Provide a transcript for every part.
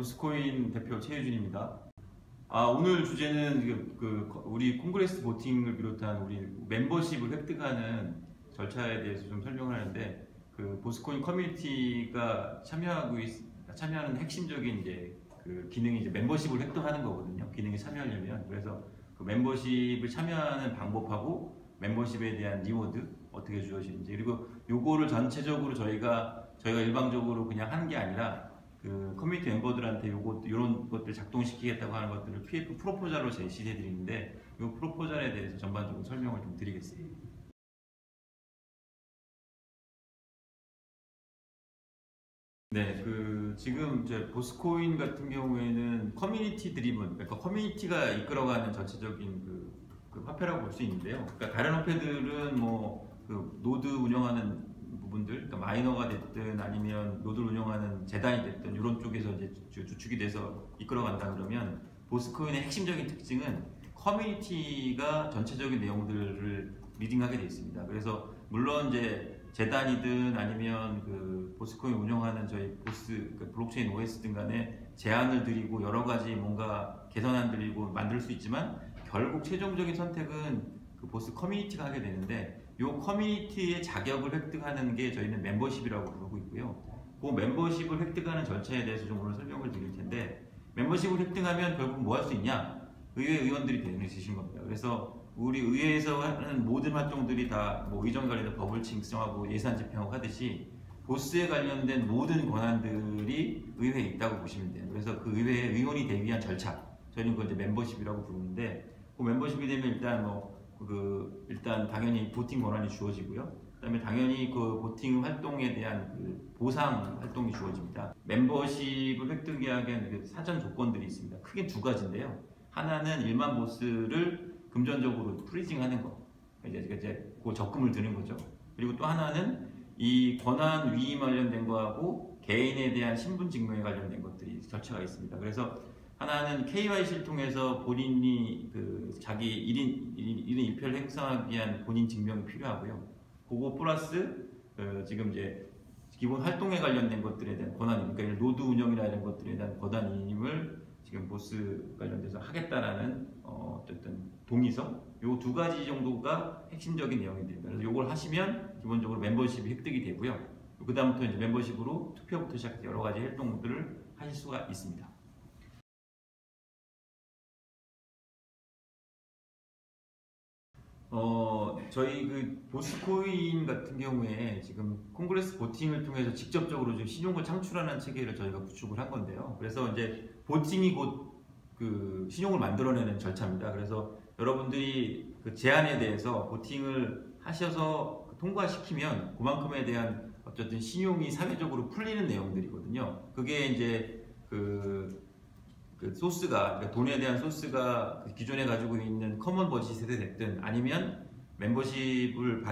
보스코인 대표 최유준입니다. 오늘 주제는 우리 콩그레스 보팅을 비롯한 우리 멤버십을 획득하는 절차에 대해서 좀 설명을 하는데, 보스코인 커뮤니티가 참여하는 핵심적인 기능이 멤버십을 획득하는 거거든요. 기능에 참여하려면. 그래서 그 멤버십을 참여하는 방법하고 멤버십에 대한 리워드 어떻게 주어지는지, 그리고 요거를 전체적으로 저희가 일방적으로 그냥 하는 게 아니라 커뮤니티 멤버들한테 이런 것들 작동시키겠다고 하는 것들을 PF 프로포절로 제시해 드리는데, 이 프로포절에 대해서 전반적으로 설명을 좀 드리겠습니다. 네, 지금 이제 보스코인 같은 경우에는 커뮤니티 드리븐, 그러니까 커뮤니티가 이끌어가는 전체적인 화폐라고 볼 수 있는데요. 그러니까 다른 화폐들은 노드 운영하는 부분들, 그러니까 마이너가 됐든 아니면 노드를 운영하는 재단이 됐든 이런 쪽에서 이제 주축이 돼서 이끌어간다 그러면, 보스코인의 핵심적인 특징은 커뮤니티가 전체적인 내용들을 리딩하게 되어 있습니다. 그래서 물론 이제 재단이든 아니면 보스코인 운영하는 저희 블록체인 OS 등 간에 제안을 드리고 여러 가지 뭔가 개선안 드리고 만들 수 있지만, 결국 최종적인 선택은 보스 커뮤니티가 하게 되는데, 이 커뮤니티의 자격을 획득하는 게 저희는 멤버십이라고 부르고 있고요. 그 멤버십을 획득하는 절차에 대해서 좀 오늘 설명을 드릴 텐데, 멤버십을 획득하면 결국 뭐 할 수 있냐? 의회 의원들이 되시는 겁니다. 그래서 우리 의회에서 하는 모든 활동들이 다 의정 관련된 법을 칭송하고 예산 집행하고 하듯이, 보스에 관련된 모든 권한들이 의회에 있다고 보시면 돼요. 그래서 그 의회에 의원이 되기 위한 절차, 저희는 그걸 이제 멤버십이라고 부르는데, 그 멤버십이 되면 일단 당연히 보팅 권한이 주어지고요. 그다음에 당연히 그 보팅 활동에 대한 보상 활동이 주어집니다. membership을 획득하기 위한 사전 조건들이 있습니다. 크게 두 가지인데요. 하나는 일반 보스를 금전적으로 프리징하는 거, 이제 그 적금을 드는 거죠. 그리고 또 하나는 이 권한 위임 관련된 거하고 개인에 대한 신분 증명에 관련된 것들이 절차가 있습니다. 그래서 하나는 KYC를 통해서 본인이 자기 1인 1표를 행사하기 위한 본인 증명이 필요하고요. 그거 플러스 지금 이제 기본 활동에 관련된 것들에 대한 권한입니다. 그러니까 노드 운영이나 이런 것들에 대한 권한임을 지금 보스 관련돼서 하겠다라는 어쨌든 동의서, 요 두 가지 정도가 핵심적인 내용이 됩니다. 그래서 요걸 하시면 기본적으로 멤버십이 획득이 되고요. 그 다음부터 이제 멤버십으로 투표부터 시작해서 여러 가지 활동들을 하실 수가 있습니다. 저희 보스코인 같은 경우에 지금 콩그레스 보팅을 통해서 직접적으로 지금 신용을 창출하는 체계를 저희가 구축을 한 건데요. 그래서 이제 보팅이 곧 신용을 만들어내는 절차입니다. 그래서 여러분들이 제안에 대해서 보팅을 하셔서 통과시키면 그만큼에 대한 어쨌든 신용이 사회적으로 풀리는 내용들이거든요. 그게 이제 소스가, 그러니까 돈에 대한 소스가 기존에 가지고 있는 커먼 버짓이 됐든 아니면 멤버십을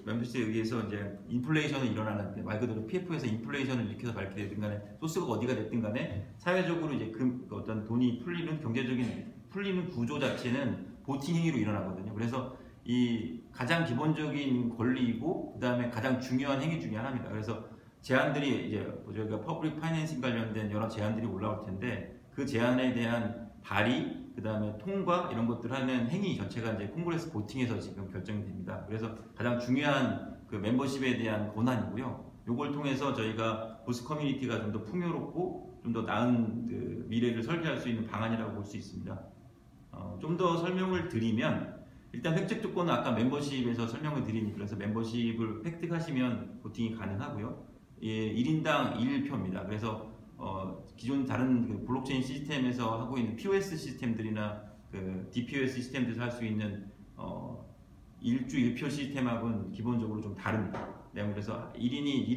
멤버십에 의해서 이제 인플레이션이 일어나는, 말 그대로 PF에서 인플레이션을 일으켜서 밝게 되든 간에 소스가 어디가 됐든 간에 사회적으로 이제 어떤 돈이 풀리는, 경제적인 풀리는 구조 자체는 보팅 행위로 일어나거든요. 그래서 이 가장 기본적인 권리이고 그 다음에 가장 중요한 행위 중에 하나입니다. 그래서 제안들이 이제 저희가 퍼블릭 파이낸싱 관련된 여러 제안들이 올라올 텐데, 그 제안에 대한 발의, 그 다음에 통과, 이런 것들 하는 행위 전체가 이제 콩그레스 보팅에서 지금 결정이 됩니다. 그래서 가장 중요한 멤버십에 대한 권한이고요. 요걸 통해서 저희가 보스 커뮤니티가 좀 더 풍요롭고 좀 더 나은 미래를 설계할 수 있는 방안이라고 볼 수 있습니다. 좀 더 설명을 드리면, 일단 획득 조건은 아까 멤버십에서 설명을 드리니, 그래서 멤버십을 획득하시면 보팅이 가능하고요. 1인당 1표입니다. 그래서 기존 다른 블록체인 시스템에서 하고 있는 POS 시스템들이나 DPoS 시스템들에서 할 수 있는 1주 1표 시스템하고는 기본적으로 좀 다릅니다. 그래서 1인이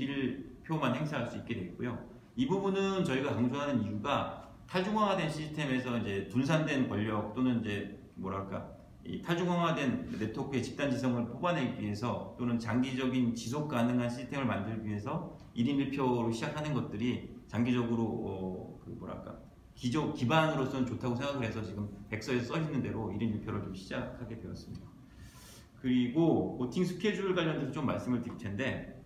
1표만 행사할 수 있게 되고요. 이 부분은 저희가 강조하는 이유가, 탈중앙화된 시스템에서 이제 분산된 권력 또는 이제 이 탈중앙화된 네트워크의 집단지성을 뽑아내기 위해서, 또는 장기적인 지속 가능한 시스템을 만들기 위해서 1인 1표로 시작하는 것들이 장기적으로 기반으로서는 좋다고 생각을 해서 지금 백서에 써 있는 대로 1인 1표를 좀 시작하게 되었습니다. 그리고 보팅 스케줄 관련돼서 좀 말씀을 드릴 텐데,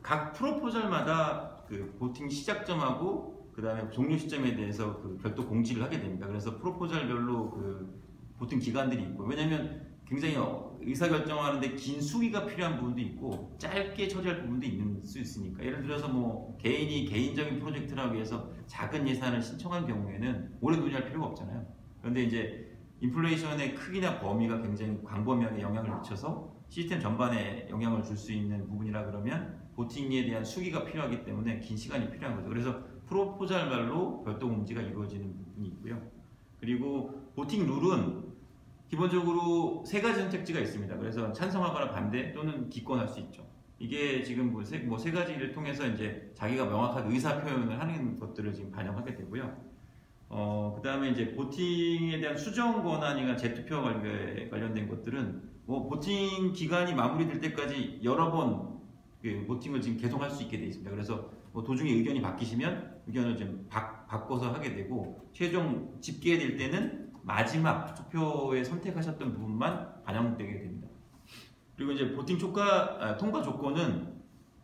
각 프로포절마다 그 보팅 시작점하고 그 다음에 종료 시점에 대해서 그 별도 공지를 하게 됩니다. 그래서 프로포잘별로 그 보팅 기간들이 있고, 왜냐면 굉장히 의사결정하는데 긴 수기가 필요한 부분도 있고 짧게 처리할 부분도 있는 수 있으니까, 예를 들어서 뭐 개인이 개인적인 프로젝트를 위해서 작은 예산을 신청한 경우에는 오래 논의할 필요가 없잖아요. 그런데 이제 인플레이션의 크기나 범위가 굉장히 광범위하게 영향을 미쳐서 시스템 전반에 영향을 줄 수 있는 부분이라 그러면 보팅에 대한 수기가 필요하기 때문에 긴 시간이 필요한 거죠. 그래서 프로포잘별로 별도 공지가 이루어지는 부분이 있고요. 그리고 보팅 룰은 기본적으로 세 가지 선택지가 있습니다. 그래서 찬성하거나 반대 또는 기권할 수 있죠. 이게 지금 뭐 세 가지를 통해서 이제 자기가 명확하게 의사 표현을 하는 것들을 지금 반영하게 되고요. 그 다음에 이제 보팅에 대한 수정 권한이나 재투표 관련된 것들은 뭐 보팅 기간이 마무리될 때까지 여러 번 그 보팅을 지금 계속 할 수 있게 되어 있습니다. 그래서 뭐 도중에 의견이 바뀌시면 의견을 좀 바꿔서 하게 되고, 최종 집계될 때는 마지막 투표에 선택하셨던 부분만 반영되게 됩니다. 그리고 이제 보팅 통과 조건은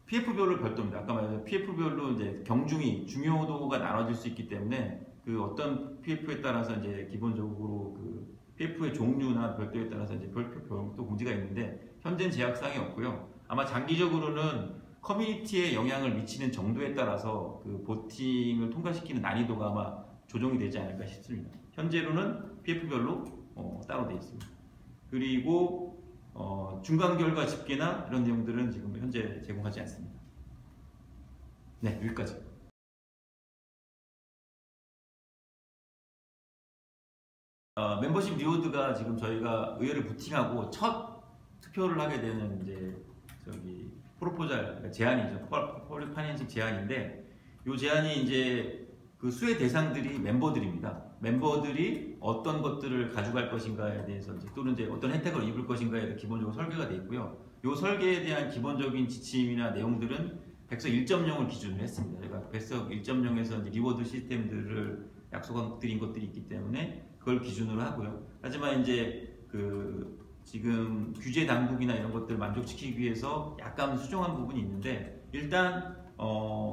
PF별로 별도입니다. 아까 말한 PF별로 이제 경중이 중요도가 나눠질 수 있기 때문에 그 어떤 PF에 따라서 이제 기본적으로 그 PF의 종류나 별도에 따라서 이제 별도 공지가 있는데, 현재는 제약사항이 없고요. 아마 장기적으로는 커뮤니티에 영향을 미치는 정도에 따라서 그 보팅을 통과시키는 난이도가 아마 조정이 되지 않을까 싶습니다. 현재로는 PF별로 따로 되어 있습니다. 그리고 중간 결과 집계나 이런 내용들은 지금 현재 제공하지 않습니다. 네, 여기까지. 멤버십 리워드가 지금 저희가 의회를 부팅하고 첫 투표를 하게 되는 이제 프로포잘, 그러니까 제안이죠. 퍼블릭 파이낸싱 제안인데, 이 제안이 이제 그 수혜 대상들이 멤버들입니다. 멤버들이 어떤 것들을 가져갈 것인가에 대해서 또는 이제 어떤 혜택을 입을 것인가에 대해서 기본적으로 설계가 되어 있고요. 이 설계에 대한 기본적인 지침이나 내용들은 백석 1.0을 기준으로 했습니다. 제가 백석 1.0에서 이제 리워드 시스템들을 약속드린 것들이 있기 때문에 그걸 기준으로 하고요. 하지만 이제 지금 규제 당국이나 이런 것들을 만족시키기 위해서 약간 수정한 부분이 있는데, 일단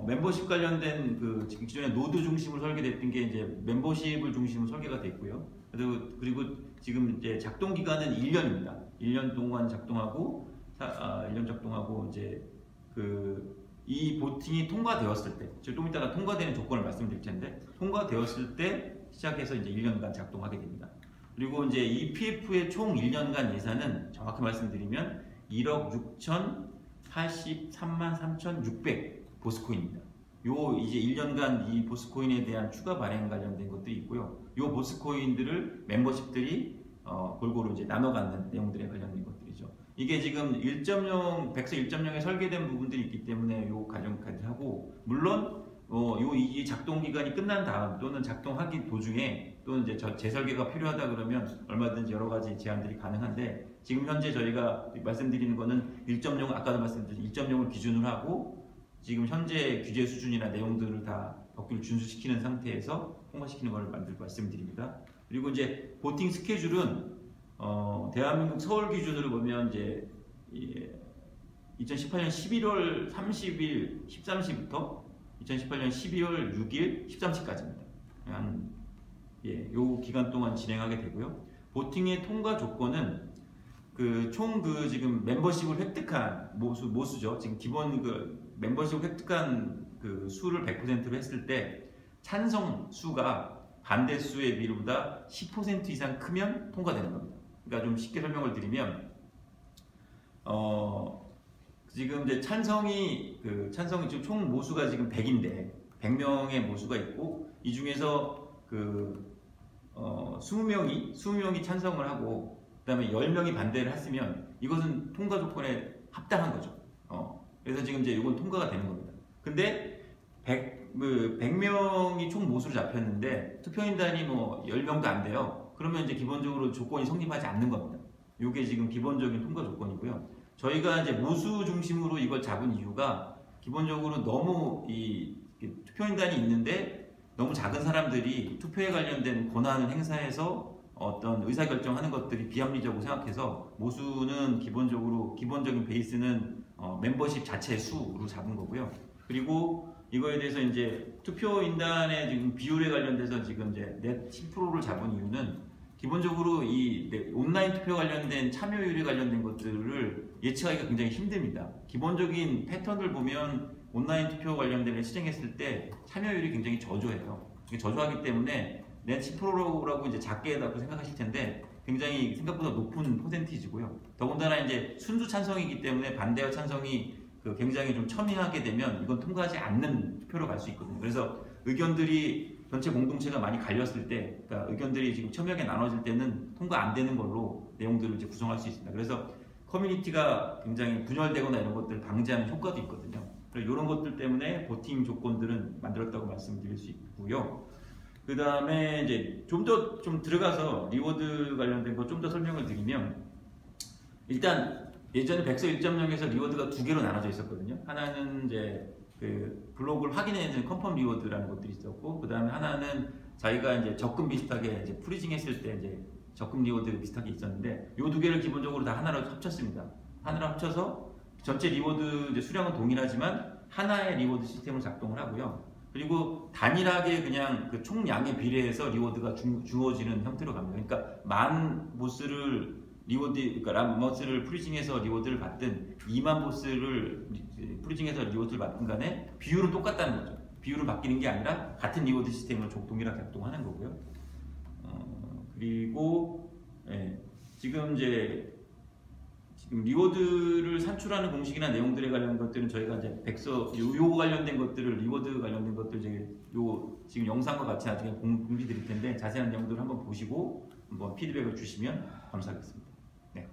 멤버십 관련된 지금 기존에 노드 중심으로 설계됐던 게 이제 멤버십을 중심으로 설계가 됐고요. 그리고 지금 이제 작동 기간은 1년입니다. 1년 동안 작동하고 1년 작동하고 이제 이 보팅이 통과되었을 때, 좀 이따가 통과되는 조건을 말씀드릴 텐데, 통과되었을 때 시작해서 이제 1년간 작동하게 됩니다. 그리고 이제 EPF의 총 1년간 예산은 정확히 말씀드리면 1억 6,083만 3,600 보스코인입니다. 요 이제 1년간 이 보스코인에 대한 추가 발행 관련된 것들이 있고요. 요 보스코인들을 멤버십들이 골고루 이제 나눠 갖는 내용들에 관련된 것들이죠. 이게 지금 1.0, 백서 1.0에 설계된 부분들이 있기 때문에 요 과정까지 하고, 물론 이 작동 기간이 끝난 다음 또는 작동하기 도중에 또는 이제 재설계가 필요하다 그러면 얼마든지 여러 가지 제안들이 가능한데, 지금 현재 저희가 말씀드리는 거는 1.0, 아까도 말씀드린 1.0을 기준으로 하고 지금 현재 규제 수준이나 내용들을 다 법규를 준수시키는 상태에서 통과시키는 걸 말씀드립니다. 그리고 이제 보팅 스케줄은 대한민국 서울 기준으로 보면 이제 2018년 11월 30일 13시부터 2018년 12월 6일 13시까지입니다. 요 기간 동안 진행하게 되고요. 보팅의 통과 조건은 지금 멤버십을 획득한 모수죠. 지금 기본 멤버십을 획득한 수를 100%로 했을 때 찬성 수가 반대 수의 비율보다 10% 이상 크면 통과되는 겁니다. 그러니까 좀 쉽게 설명을 드리면, 지금 이제 찬성이 지금 총 모수가 지금 100인데 100명의 모수가 있고, 이 중에서 20명이 찬성을 하고 그 다음에 10명이 반대를 했으면 이것은 통과 조건에 합당한 거죠. 그래서 지금 이제 이건 통과가 되는 겁니다. 근데 100명이 총 모수로 잡혔는데 투표인단이 뭐 10명도 안 돼요. 그러면 이제 기본적으로 조건이 성립하지 않는 겁니다. 이게 지금 기본적인 통과 조건이고요. 저희가 이제 모수 중심으로 이걸 잡은 이유가, 기본적으로 너무 이 투표인단이 있는데 너무 작은 사람들이 투표에 관련된 권한을 행사해서 어떤 의사결정하는 것들이 비합리적으로 생각해서 모수는 기본적인 베이스는 멤버십 자체의 수로 잡은 거고요. 그리고 이거에 대해서 이제 투표인단의 지금 비율에 관련돼서 지금 이제 넷 10%를 잡은 이유는 기본적으로 이 온라인 투표 관련된 참여율에 관련된 것들을 예측하기가 굉장히 힘듭니다. 기본적인 패턴을 보면 온라인 투표 관련된 걸 시행했을 때 참여율이 굉장히 저조해요. 저조하기 때문에 넷 10%라고 이제 작게 해달라고 생각하실 텐데 굉장히 생각보다 높은 퍼센티지고요. 더군다나 이제 순수 찬성이기 때문에 반대와 찬성이 굉장히 좀 첨예하게 되면 이건 통과하지 않는 투표로 갈 수 있거든요. 그래서 의견들이 전체 공동체가 많이 갈렸을 때, 그러니까 의견들이 지금 첨예하게 나눠질 때는 통과 안 되는 걸로 내용들을 이제 구성할 수 있습니다. 그래서 커뮤니티가 굉장히 분열되거나 이런 것들을 방지하는 효과도 있거든요. 이런 것들 때문에 보팅 조건들은 만들었다고 말씀드릴 수 있고요. 그 다음에 이제 좀 더 들어가서 리워드 관련된 거 좀 더 설명을 드리면, 일단 예전에 백서 1.0에서 리워드가 두 개로 나눠져 있었거든요. 하나는 이제 그 블록을 확인해주는 컨펌 리워드라는 것들이 있었고, 그 다음에 하나는 자기가 이제 적금 비슷하게 이제 프리징 했을 때 이제 적금 리워드 비슷하게 있었는데, 요 두 개를 기본적으로 다 하나로 합쳤습니다. 하나로 합쳐서 전체 리워드 이제 수량은 동일하지만 하나의 리워드 시스템을 작동을 하고요. 그리고 단일하게 그냥 그 총량에 비례해서 리워드가 주어지는 형태로 갑니다. 그러니까 만 보스를 그러니까 람머스를 프리징해서 리워드를 받든 2만 보스를 프리징해서 리워드를 받든 간에 비율은 똑같다는 거죠. 비율은 바뀌는 게 아니라 같은 리워드 시스템을 동일하게 작동하는 거고요. 그리고 지금 리워드를 산출하는 공식이나 내용들에 관련된 것들은 저희가 이제 백서 요 관련된 것들을 리워드 관련된 것들 지금 영상과 같이 나중에 공지 드릴 텐데 자세한 내용들을 한번 보시고 한번 피드백을 주시면 감사하겠습니다. 네.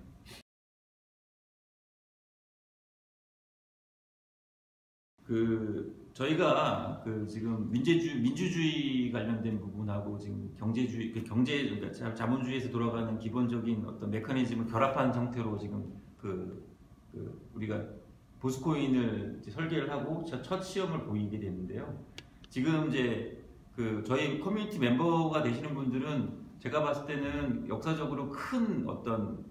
저희가 지금 민주주의 관련된 부분하고 지금 경제주의, 그러니까 자본주의에서 돌아가는 기본적인 어떤 메커니즘을 결합한 형태로 지금 우리가 보스코인을 설계를 하고 첫 시험을 보이게 됐는데요. 지금 이제 저희 커뮤니티 멤버가 되시는 분들은 제가 봤을 때는 역사적으로 큰 어떤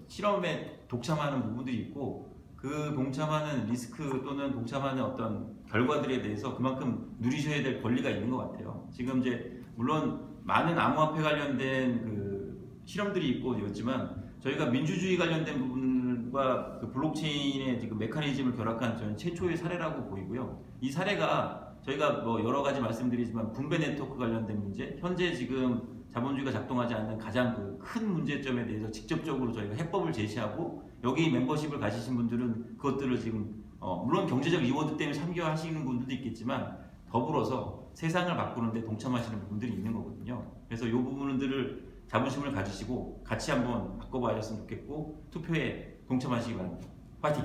실험에 동참하는 부분들이 있고, 그 동참하는 리스크 또는 동참하는 어떤 결과들에 대해서 그만큼 누리셔야 될 권리가 있는 것 같아요. 지금 이제 물론 많은 암호화폐 관련된 실험들이 있고 있지만 저희가 민주주의 관련된 부분과 블록체인의 지금 메커니즘을 결합한 저는 최초의 사례라고 보이고요. 이 사례가 저희가 뭐 여러 가지 말씀드리지만 분배 네트워크 관련된 문제, 현재 지금 자본주의가 작동하지 않는 가장 큰 문제점에 대해서 직접적으로 저희가 해법을 제시하고, 여기 멤버십을 가지신 분들은 그것들을 지금 물론 경제적 리워드 때문에 참여하시는 분들도 있겠지만 더불어서 세상을 바꾸는데 동참하시는 부분들이 있는 거거든요. 그래서 이 부분들을 자부심을 가지시고 같이 한번 바꿔봐야셨으면 좋겠고, 투표에 동참하시기 바랍니다. 파이팅!